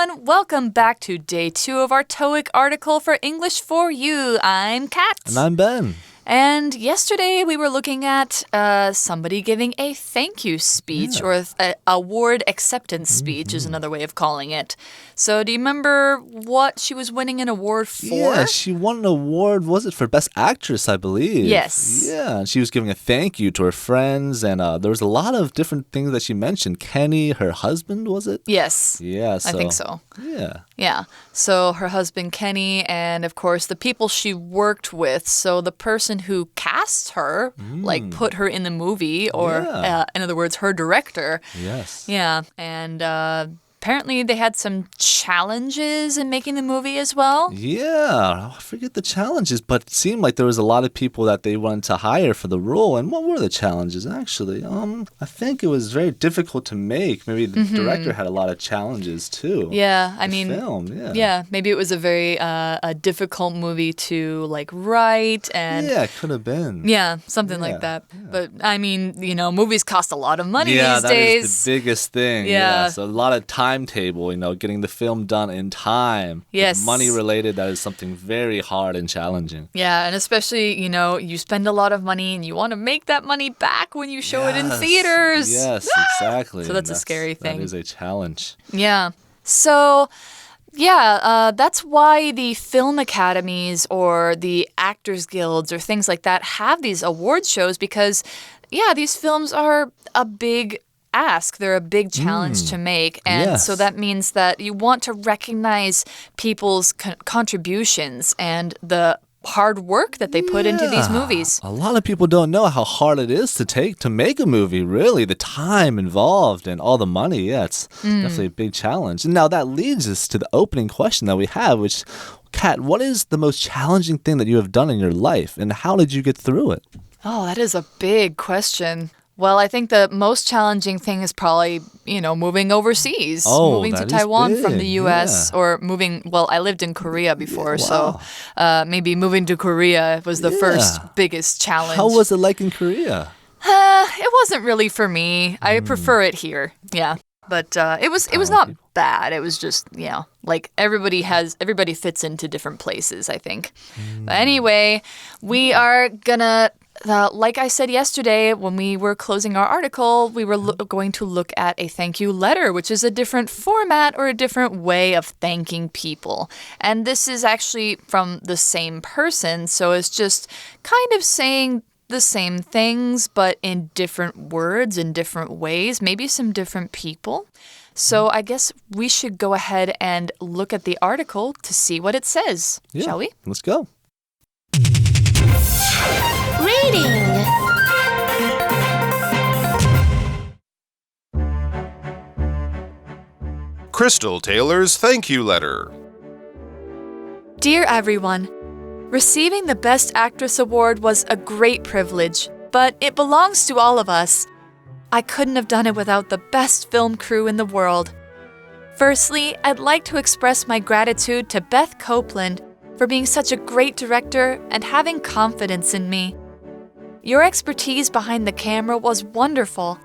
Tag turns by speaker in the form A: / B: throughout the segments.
A: everyone. Welcome back to day 2 of our TOEIC article for English for You. I'm Kat.
B: And I'm Ben.
A: And yesterday we were looking at somebody giving a thank you speech or an award acceptance speech is another way of calling it. So do you remember what she was winning an award for?
B: Yeah, she won an award, was it for Best Actress, I believe?
A: Yes.
B: Yeah, she was giving a thank you to her friends, and there was a lot of different things that she mentioned. Kenny, her husband, was it?
A: Yes.
B: Yeah, so,
A: I think so.
B: Yeah.
A: Yeah. So her husband, Kenny, and of course the people she worked with. So the person who cast her, like put her in the movie, or in other words, her director.
B: Yes.
A: Yeah. And apparently they had some challenges in making the movie as well.
B: Yeah, I forget the challenges, but it seemed like there was a lot of people that they wanted to hire for the role. And what were the challenges, actually? I think it was very difficult to make. Maybe the director had a lot of challenges, too.
A: Yeah, I mean,
B: film,
A: yeah, maybe it was a very a difficult movie to, like, write. And
B: yeah, it could have been.
A: Yeah, something like that. Yeah. But, I mean, you know, movies cost a lot of money these days.
B: Yeah, that is the biggest thing.
A: Yeah.
B: So a lot of timetable, you know, getting the film done in time.
A: Yes.
B: Money related, that is something very hard and challenging.
A: Yeah, and especially, you know, you spend a lot of money and you want to make that money back when you show it in theaters.
B: Yes, exactly.
A: So that's a scary thing.
B: That is a challenge.
A: Yeah. So, yeah, that's why the film academies or the actors guilds or things like that have these award shows because, yeah, these films are a big ask. They're a big challenge to make. And so that means that you want to recognize people's contributions and the hard work that they put into these movies.
B: A lot of people don't know how hard it is to make a movie, really. The time involved and all the money. Yeah, it's definitely a big challenge. And now that leads us to the opening question that we have, which, Kat, what is the most challenging thing that you have done in your life and how did you get through it?
A: Oh, that is a big question. Well, I think the most challenging thing is probably, you know, moving overseas. Moving to Taiwan from the U.S. or moving, well, I lived in Korea before, so maybe moving to Korea was the first biggest challenge.
B: How was it like in Korea?
A: It wasn't really for me. I prefer it here, yeah. But it was not bad. It was just, you know, like everybody fits into different places, I think. But anyway, we are gonna... like I said yesterday, when we were closing our article, we were going to look at a thank you letter, which is a different format or a different way of thanking people. And this is actually from the same person, so it's just kind of saying the same things, but in different words, in different ways, maybe some different people. So I guess we should go ahead and look at the article to see what it says, shall we?
B: Let's go.
C: Reading.
D: Crystal Taylor's thank you letter.
A: Dear everyone, receiving the Best Actress Award was a great privilege, but it belongs to all of us. I couldn't have done it without the best film crew in the world. Firstly, I'd like to express my gratitude to Beth Copeland for being such a great director and having confidence in me. Your expertise behind the camera was wonderful.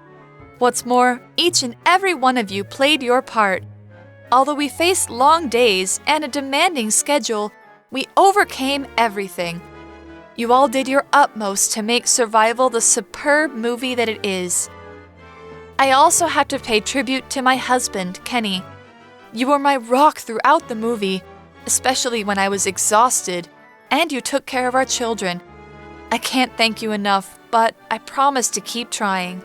A: What's more, each and every one of you played your part. Although we faced long days and a demanding schedule, we overcame everything. You all did your utmost to make Survival the superb movie that it is. I also have to pay tribute to my husband, Kenny. You were my rock throughout the movie, especially when I was exhausted, and you took care of our children. I can't thank you enough, but I promise to keep trying.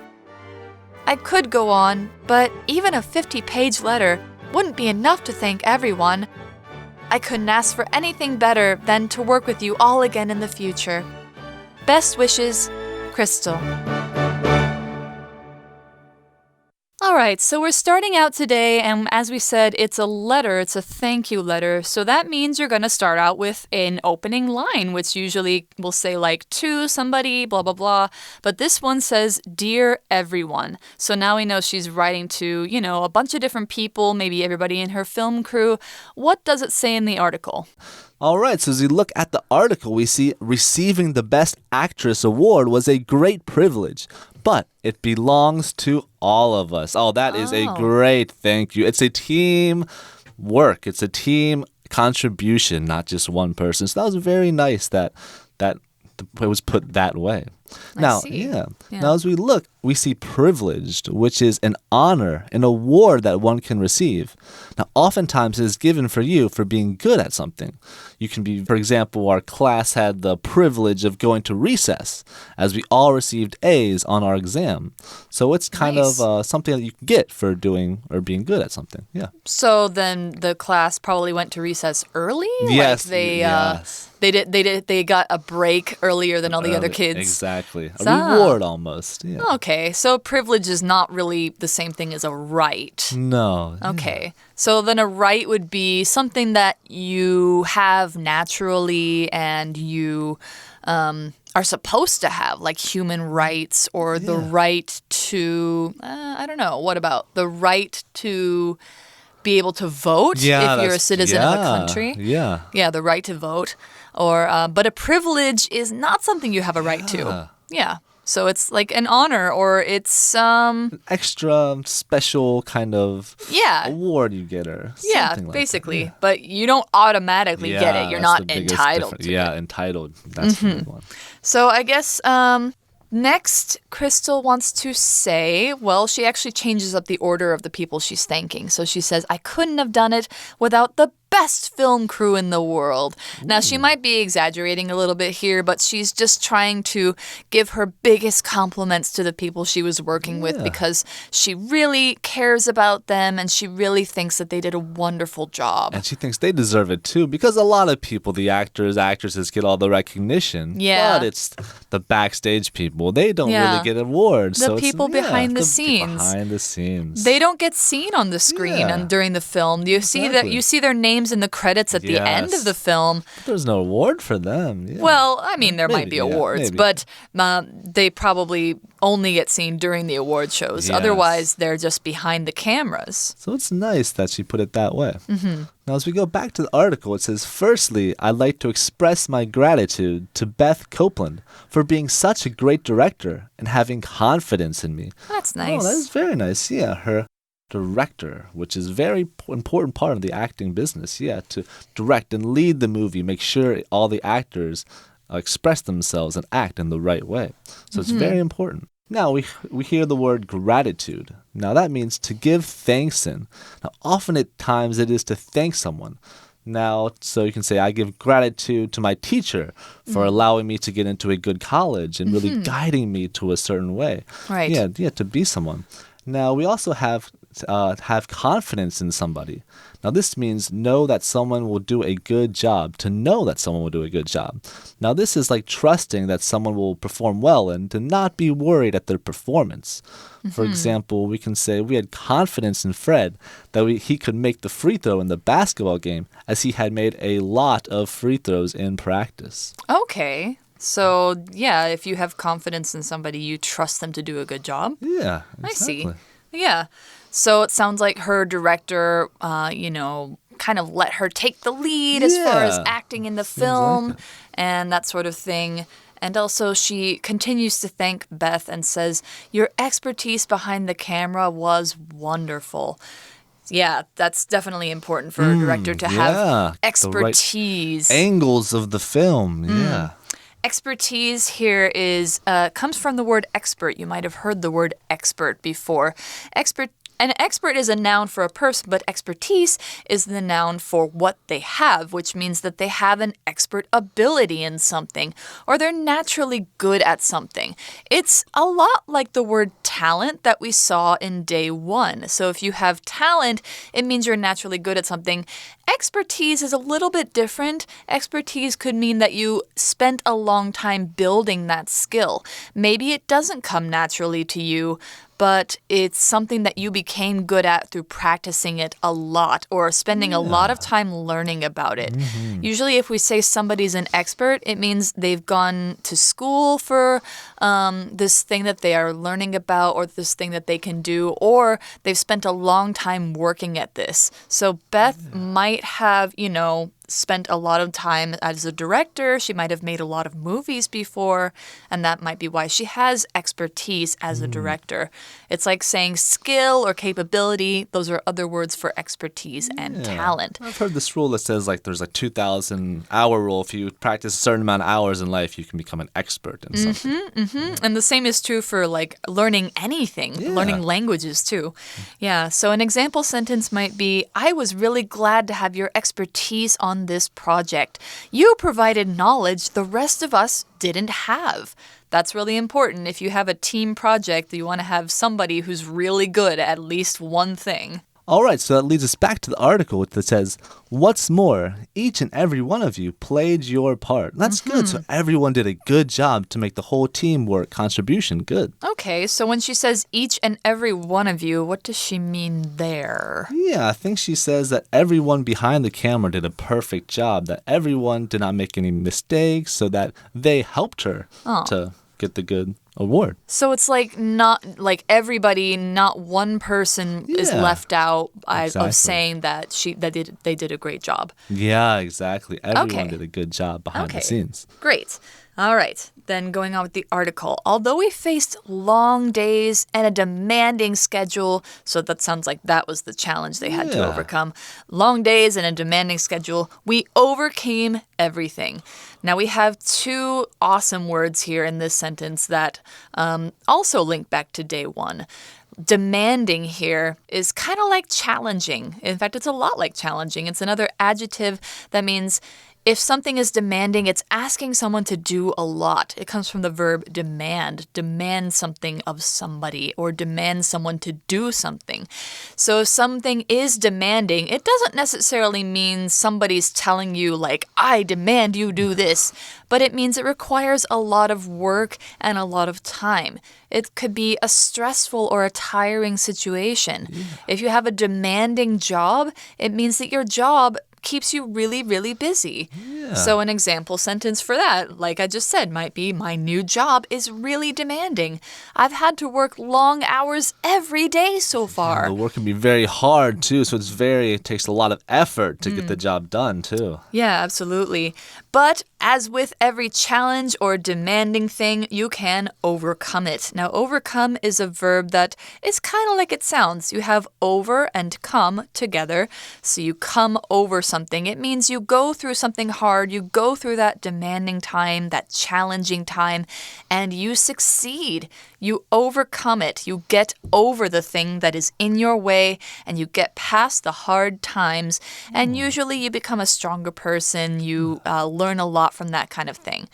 A: I could go on, but even a 50-page letter wouldn't be enough to thank everyone. I couldn't ask for anything better than to work with you all again in the future. Best wishes, Crystal. All right, so we're starting out today, and as we said, it's a letter, it's a thank you letter. So that means you're going to start out with an opening line, which usually will say like, to somebody, blah, blah, blah. But this one says, Dear everyone. So now we know she's writing to, you know, a bunch of different people, maybe everybody in her film crew. What does it say in the article?
B: All right, so as we look at the article, we see receiving the Best Actress Award was a great privilege, but it belongs to all of us. Oh, that is a great thank you. It's a team work. It's a team contribution, not just one person. So that was very nice that it was put that way. Now, Now, as we look, we see privileged, which is an honor, an award that one can receive. Now, oftentimes it is given for you for being good at something. You can be, for example, our class had the privilege of going to recess, as we all received A's on our exam. So it's kind of something that you can get for doing or being good at something. Yeah.
A: So then the class probably went to recess early?
B: Yes.
A: They got a break earlier than all the other kids.
B: Exactly. A reward almost. Yeah.
A: Okay, so privilege is not really the same thing as a right.
B: No.
A: Okay, so then a right would be something that you have naturally and you are supposed to have, like human rights or the right to, I don't know, what about the right to be able to vote if you're a citizen of a country?
B: Yeah.
A: Yeah, the right to vote. Or, but a privilege is not something you have a right to. Yeah. So it's like an honor or it's an
B: extra special kind of award you get or something like
A: basically.
B: that.
A: But you don't automatically get it. You're not entitled to it.
B: Entitled. That's the big one.
A: So I guess next, Crystal wants to say, well, she actually changes up the order of the people she's thanking. So she says, I couldn't have done it without the best film crew in the world. Now, she might be exaggerating a little bit here, but she's just trying to give her biggest compliments to the people she was working with because she really cares about them and she really thinks that they did a wonderful job.
B: And she thinks they deserve it too because a lot of people, the actors, actresses get all the recognition.
A: Yeah.
B: But it's the backstage people. They don't really get awards.
A: The people behind the scenes.
B: Behind the scenes.
A: They don't get seen on the screen and during the film. You see their names in the credits at the end of the film.
B: But there's no award for them. Yeah.
A: Well, I mean, there might be awards, but they probably only get seen during the award shows.
B: Yes.
A: Otherwise, they're just behind the cameras.
B: So it's nice that she put it that way. Now, as we go back to the article, it says, firstly, I'd like to express my gratitude to Beth Copeland for being such a great director and having confidence in me.
A: That's nice.
B: Oh, that is very nice. Yeah, her director, which is very important part of the acting business. Yeah, to direct and lead the movie, make sure all the actors express themselves and act in the right way. So it's very important. Now we hear the word gratitude. Now that means to give thanks in. Now often at times it is to thank someone. Now, so you can say, I give gratitude to my teacher for allowing me to get into a good college and really guiding me to a certain way.
A: Right.
B: Yeah, to be someone. Now, we also have confidence in somebody. Now, this means know that someone will do a good job, to know that someone will do a good job. Now, this is like trusting that someone will perform well and to not be worried at their performance. For example, we can say we had confidence in Fred that he could make the free throw in the basketball game as he had made a lot of free throws in practice.
A: Okay. So, yeah, if you have confidence in somebody, you trust them to do a good job.
B: Yeah, exactly.
A: I see. Yeah. So it sounds like her director, kind of let her take the lead as far as acting in the film and that sort of thing. And also she continues to thank Beth and says, your expertise behind the camera was wonderful. Yeah, that's definitely important for a director to have expertise.
B: The right angles of the film, yeah.
A: Expertise here comes from the word expert. You might have heard the word expert before. An expert is a noun for a person, but expertise is the noun for what they have, which means that they have an expert ability in something, or they're naturally good at something. It's a lot like the word talent that we saw in day 1. So if you have talent, it means you're naturally good at something. Expertise is a little bit different. Expertise could mean that you spent a long time building that skill. Maybe it doesn't come naturally to you, but it's something that you became good at through practicing it a lot or spending a lot of time learning about it. Usually if we say somebody's an expert, it means they've gone to school for this thing that they are learning about or this thing that they can do, or they've spent a long time working at this. So Beth might have, spent a lot of time as a director. She might have made a lot of movies before, and that might be why she has expertise as a director. It's like saying skill or capability. Those are other words for expertise and talent.
B: I've heard this rule that says like there's like 2,000-hour rule. If you practice a certain amount of hours in life, you can become an expert in something.
A: And the same is true for like learning anything, learning languages too. Yeah, so an example sentence might be, I was really glad to have your expertise on this project. You provided knowledge the rest of us didn't have. That's really important. If you have a team project, you want to have somebody who's really good at least one thing.
B: All right, so that leads us back to the article that says, what's more, each and every one of you played your part. That's good. So everyone did a good job to make the whole teamwork contribution good.
A: Okay, so when she says each and every one of you, what does she mean there?
B: Yeah, I think she says that everyone behind the camera did a perfect job, that everyone did not make any mistakes, so that they helped her to get the good award.
A: So it's like not like everybody, not one person is left out of saying that they did a great job.
B: Yeah, exactly. Everyone did a good job behind the scenes.
A: Great. All right. Then going on with the article. Although we faced long days and a demanding schedule, so that sounds like that was the challenge they had to overcome. Long days and a demanding schedule, we overcame everything. Now we have two awesome words here in this sentence that also link back to day one. Demanding here is kind of like challenging. In fact, it's a lot like challenging. It's another adjective that means if something is demanding, it's asking someone to do a lot. It comes from the verb demand. Demand something of somebody or demand someone to do something. So if something is demanding, it doesn't necessarily mean somebody's telling you like, I demand you do this. But it means it requires a lot of work and a lot of time. It could be a stressful or a tiring situation. If you have a demanding job, it means that your job keeps you really, really busy. So an example sentence for that, like I just said, might be, my new job is really demanding. I've had to work long hours every day so far.
B: The work can be very hard, too, so it takes a lot of effort to get the job done, too.
A: Yeah, absolutely. But as with every challenge or demanding thing, you can overcome it. Now, overcome is a verb that is kind of like it sounds. You have over and come together. So you come over something. It means you go through something hard. You go through that demanding time, that challenging time, and you succeed. You overcome it. You get over the thing that is in your way, and you get past the hard times. And usually you become a stronger person. You learn a lot from that kind of thing.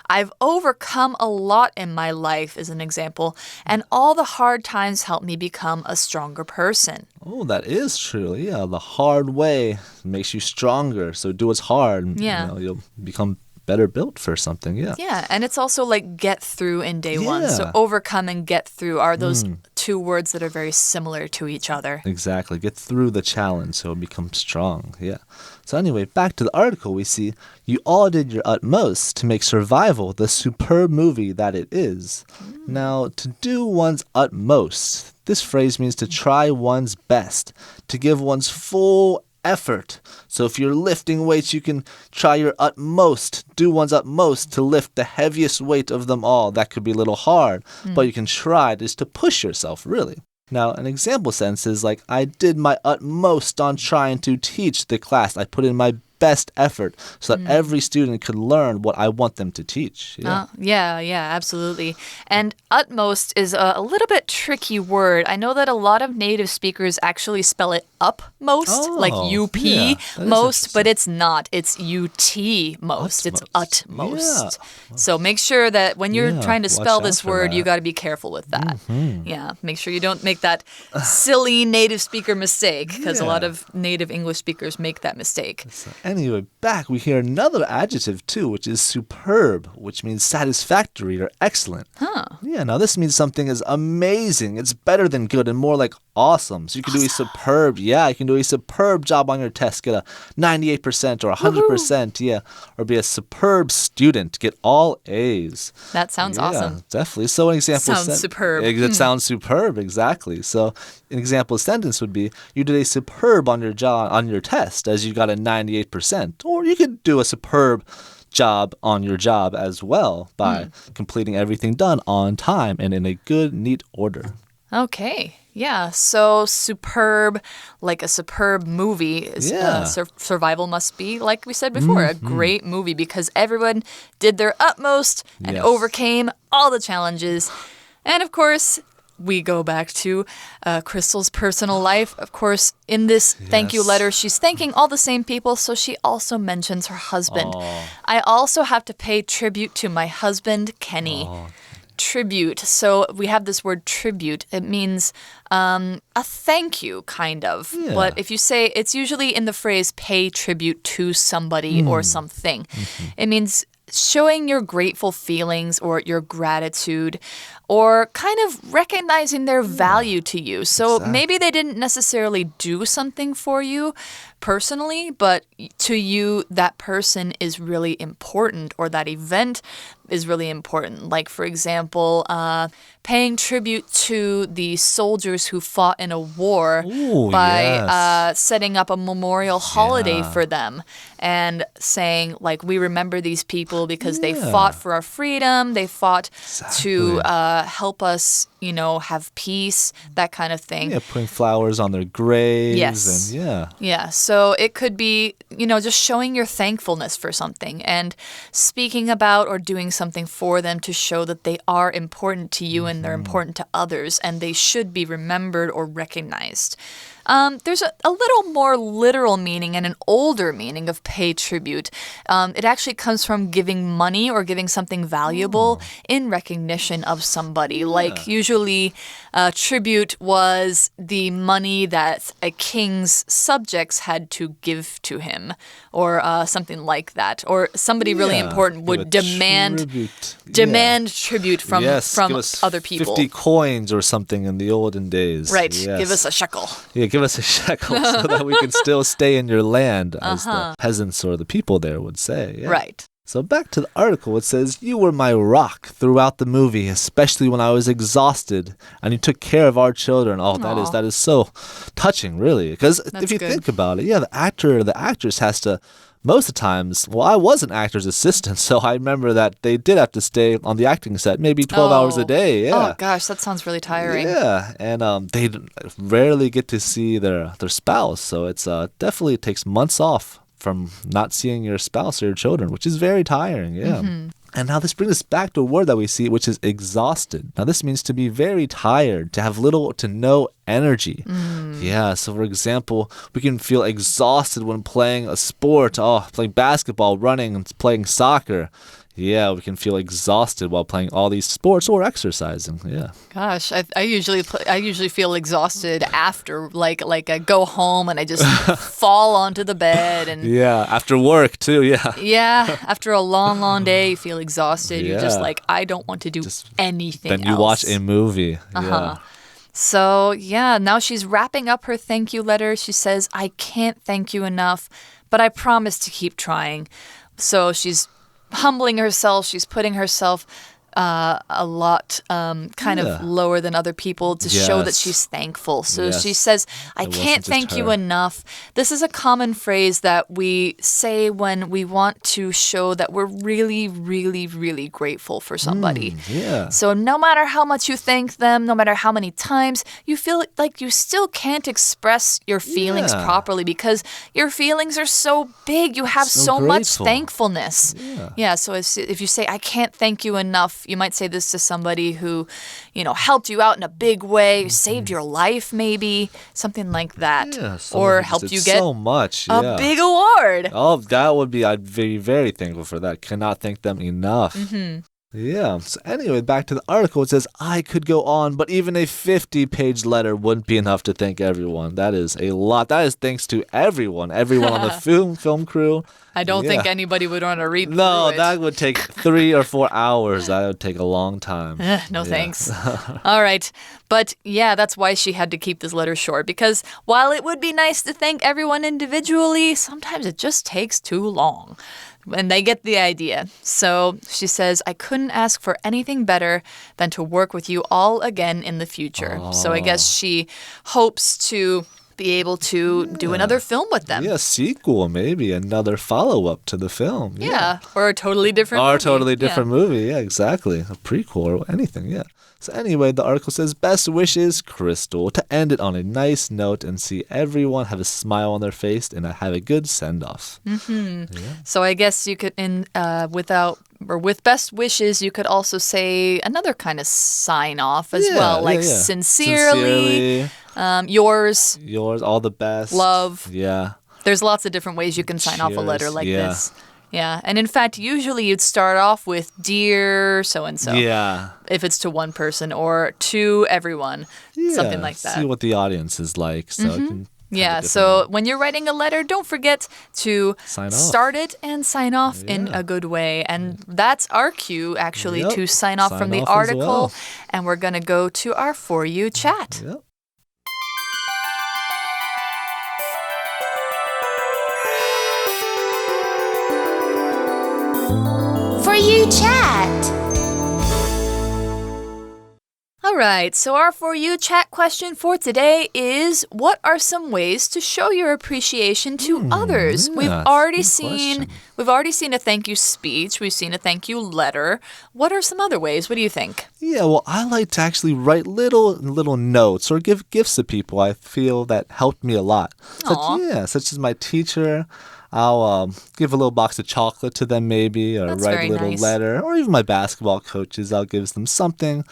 A: I've overcome a lot in my life is an example, and all the hard times help me become a stronger person.
B: Oh, that is true. Yeah, the hard way makes you stronger. So do what's hard.
A: Yeah.
B: You'll become better built for something. Yeah.
A: Yeah, and it's also like get through in day one. So overcome and get through are those two words that are very similar to each other.
B: Exactly. Get through the challenge so it becomes strong. Yeah. So anyway, back to the article, we see you all did your utmost to make survival the superb movie that it is. Now, to do one's utmost, this phrase means to try one's best, to give one's full effort. So if you're lifting weights, you can try your utmost, do one's utmost to lift the heaviest weight of them all. That could be a little hard, but you can try just to push yourself, really. Now, an example sentence is like, I did my utmost on trying to teach the class. I put in my best effort so that every student could learn what I want them to teach.
A: Yeah, absolutely. And utmost is a little bit tricky word. I know that a lot of native speakers actually spell it upmost, like UP most, but it's not. It's UT most. It's utmost.
B: Yeah.
A: So make sure that when you're trying to spell this word, you got to be careful with that. Yeah, make sure you don't make that silly native speaker mistake, because a lot of native English speakers make that mistake.
B: Anyway, back we hear another adjective too, which is superb, which means satisfactory or excellent. Yeah, now this means something is amazing. It's better than good and more like awesome. So you can do a superb, you can do a superb job on your test, get a 98% or 100%, or be a superb student, get all A's.
A: That sounds awesome.
B: Definitely. So an example
A: sounds superb.
B: It sounds superb, exactly. So an example sentence would be, you did a superb on your job on your test as you got a 98% 100%. Or you could do a superb job on your job as well by completing everything done on time and in a good, neat order.
A: Okay. Yeah, so superb, like a superb movie. Is, Survival must be, like we said before, a great movie because everyone did their utmost and overcame all the challenges. And of course, we go back to Crystal's personal life. Of course, in this thank you letter, she's thanking all the same people, so she also mentions her husband. I also have to pay tribute to my husband, Kenny. Tribute. So we have this word tribute. It means a thank you, kind of.
B: Yeah.
A: But if you say, it's usually in the phrase pay tribute to somebody or something. It means showing your grateful feelings or your gratitude or kind of recognizing their value to you. So maybe they didn't necessarily do something for you personally, but to you, that person is really important or that event is really important. Like, for example, paying tribute to the soldiers who fought in a war by setting up a memorial holiday for them and saying, like, we remember these people because they fought for our freedom, they fought to help us, you know, have peace, that kind of thing.
B: Yeah, putting flowers on their graves.
A: Yes.
B: And
A: Yeah, so it could be, you know, just showing your thankfulness for something and speaking about or doing something for them to show that they are important to you and they're important to others and they should be remembered or recognized. There's a little more literal meaning and an older meaning of pay tribute. It actually comes from giving money or giving something valuable in recognition of somebody. Like usually tribute was the money that a king's subjects had to give to him or something like that. Or somebody really important would demand tribute from other people.
B: 50 coins or something in the olden days.
A: Right, give us a shekel.
B: Yeah, give us a shekel so that we can still stay in your land, as the peasants or the people there would say. Yeah.
A: Right.
B: So back to the article, it says, you were my rock throughout the movie, especially when I was exhausted, and you took care of our children. Oh, that is so touching, really. Because if you think about it, the actor or the actress has to, most of the times, well, I was an actor's assistant, so I remember that they did have to stay on the acting set maybe 12 hours a day. Yeah.
A: Oh, gosh, that sounds really tiring.
B: Yeah, and they rarely get to see their spouse, so it's definitely takes months off from not seeing your spouse or your children, which is very tiring, And now this brings us back to a word that we see, which is exhausted. Now this means to be very tired, to have little to no energy. Yeah, so for example, we can feel exhausted when playing a sport, playing basketball, running, and playing soccer. Yeah, we can feel exhausted while playing all these sports or exercising. Yeah.
A: Gosh, I usually feel exhausted after, like I go home and I just fall onto the bed and
B: after work too. Yeah,
A: after a long day, you feel exhausted. You're just like, I don't want to do anything else.
B: Then you watch a movie.
A: So now she's wrapping up her thank you letter. She says, I can't thank you enough, but I promise to keep trying. So she's humbling herself. She's putting herself a lot kind of lower than other people to show that she's thankful. So she says, I can't thank you enough. This is a common phrase that we say when we want to show that we're really, really, really grateful for somebody. So no matter how much you thank them, no matter how many times, you feel like you still can't express your feelings properly because your feelings are so big. You have so much thankfulness. So if you say, I can't thank you enough, you might say this to somebody who, helped you out in a big way, saved your life maybe, something like that. Or helped you get
B: so much,
A: a big award.
B: Oh, that would be, I'd be very thankful for that. Cannot thank them enough. Yeah. So anyway, back to the article. It says, I could go on, but even a 50-page letter wouldn't be enough to thank everyone. That is a lot. That is thanks to everyone on the film crew.
A: I don't think anybody would want to read through it.
B: That would take 3 or 4 hours. That would take a long time.
A: No thanks. All right. But that's why she had to keep this letter short, because while it would be nice to thank everyone individually, sometimes it just takes too long. And they get the idea. So she says, I couldn't ask for anything better than to work with you all again in the future. So I guess she hopes to be able to do another film with them.
B: Yeah, sequel, maybe another follow-up to the film.
A: Yeah, or a totally different movie.
B: Or a totally different movie, yeah, exactly. A prequel or anything, yeah. So anyway, the article says, best wishes, Crystal, to end it on a nice note and see everyone have a smile on their face and have a good send-off.
A: Yeah. So I guess you could, with best wishes, you could also say another kind of sign-off as well, like sincerely, yours,
B: all the best,
A: love.
B: Yeah.
A: There's lots of different ways you can sign off a letter like this. Yeah, and in fact, usually you'd start off with dear so-and-so.
B: Yeah.
A: If it's to one person or to everyone, something like that.
B: See what the audience is like. So
A: so when you're writing a letter, don't forget to start it and sign off in a good way. And that's our cue, actually, to sign off from the article. And we're going to go to our For You chat.
B: Yep.
C: For You chat.
A: All right, so our For You chat question for today is, what are some ways to show your appreciation to others? We've already seen a thank you speech. We've seen a thank you letter. What are some other ways? What do you think?
B: Yeah, well, I like to actually write little notes or give gifts to people I feel that helped me a lot. Such as my teacher. I'll give a little box of chocolate to them maybe, or write a little letter. Or even my basketball coaches, I'll give them something,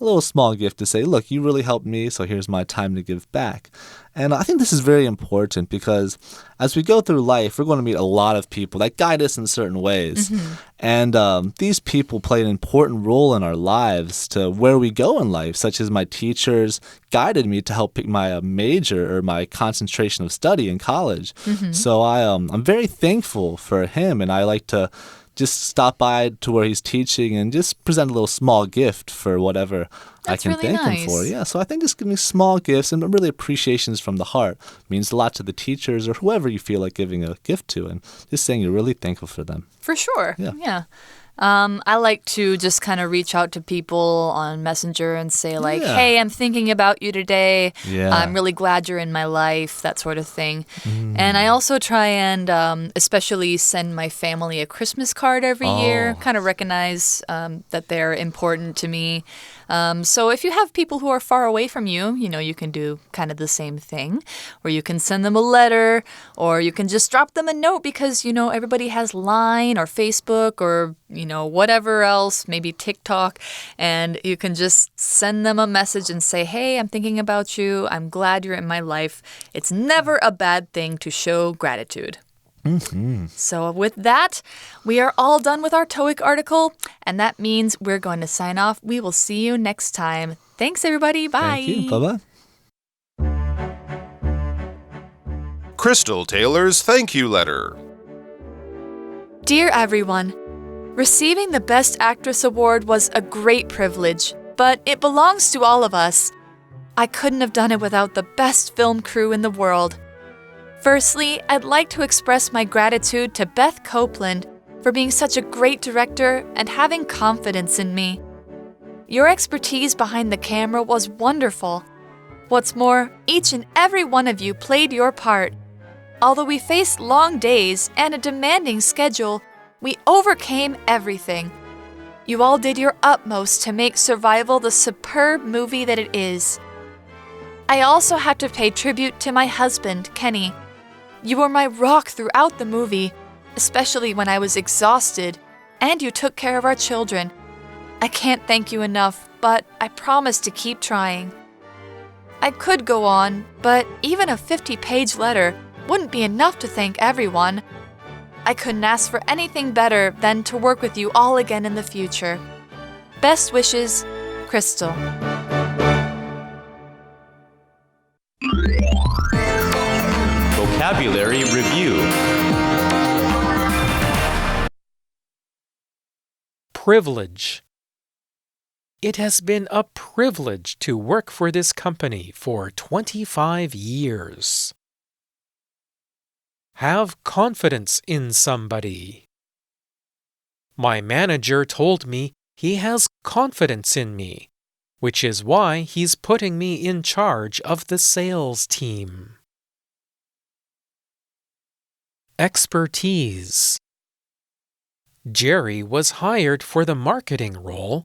B: a little small gift to say, look, you really helped me, so here's my time to give back. And I think this is very important because as we go through life, we're going to meet a lot of people that guide us in certain ways. And these people play an important role in our lives to where we go in life, such as my teachers guided me to help pick my major or my concentration of study in college. So I'm very thankful for him, and I like to just stop by to where he's teaching and just present a little small gift for whatever I can
A: really
B: thank him for. Yeah, so I think just giving small gifts and really appreciations from the heart means a lot to the teachers or whoever you feel like giving a gift to, and just saying you're really thankful for them.
A: For sure. Yeah. I like to just kind of reach out to people on Messenger and say like, hey, I'm thinking about you today. I'm really glad you're in my life, that sort of thing. And I also try and especially send my family a Christmas card every year, kind of recognize that they're important to me. So if you have people who are far away from you, you can do kind of the same thing, or you can send them a letter, or you can just drop them a note because, everybody has Line or Facebook or, whatever else, maybe TikTok, and you can just send them a message and say, hey, I'm thinking about you. I'm glad you're in my life. It's never a bad thing to show gratitude. So with that, we are all done with our TOEIC article, and that means we're going to sign off. We will see you next time. Thanks, everybody. Bye.
B: Thank you. Bye-bye.
D: Crystal Taylor's thank you letter.
A: Dear everyone, receiving the Best Actress Award was a great privilege, but it belongs to all of us. I couldn't have done it without the best film crew in the world. Firstly, I'd like to express my gratitude to Beth Copeland for being such a great director and having confidence in me. Your expertise behind the camera was wonderful. What's more, each and every one of you played your part. Although we faced long days and a demanding schedule, we overcame everything. You all did your utmost to make Survival the superb movie that it is. I also have to pay tribute to my husband, Kenny. You were my rock throughout the movie, especially when I was exhausted, and you took care of our children. I can't thank you enough, but I promise to keep trying. I could go on, but even a 50-page letter wouldn't be enough to thank everyone. I couldn't ask for anything better than to work with you all again in the future. Best wishes, Crystal.
E: Vocabulary Review. Privilege. It has been a privilege to work for this company for 25 years. Have confidence in somebody. My manager told me he has confidence in me, which is why he's putting me in charge of the sales team. expertise. Jerry was hired for the marketing role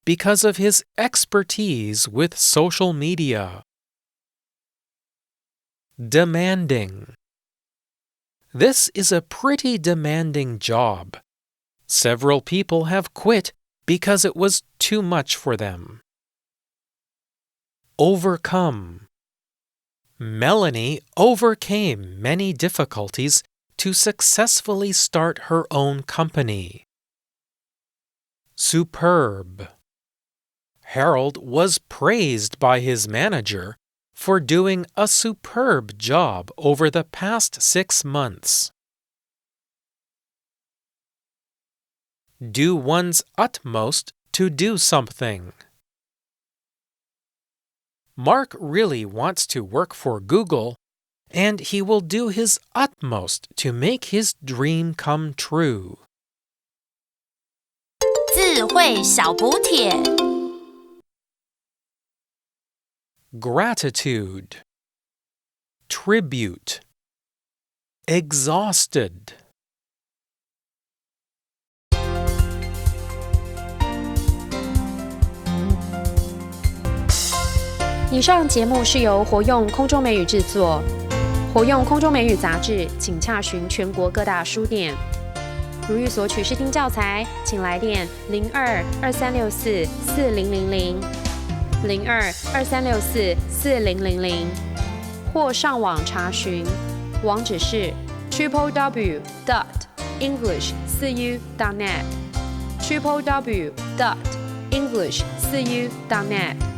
E: because of his expertise with social media. Demanding. This is a pretty demanding job. Several people have quit because it was too much for them. Overcome. Melanie overcame many difficulties to successfully start her own company. Superb. Harold was praised by his manager for doing a superb job over the past 6 months. Do one's utmost to do something. Mark really wants to work for Google, and he will do his utmost to make his dream come true.
C: 智慧小补帖
E: Gratitude. Tribute. Exhausted.
F: 以上节目是由活用空中美语制作。活用空中美语杂志，请洽询全国各大书店。如欲索取试听教材，请来电02-2364-4000 02-2364-4000，或上网查询，网址是 www.english4u.net www.english4u.net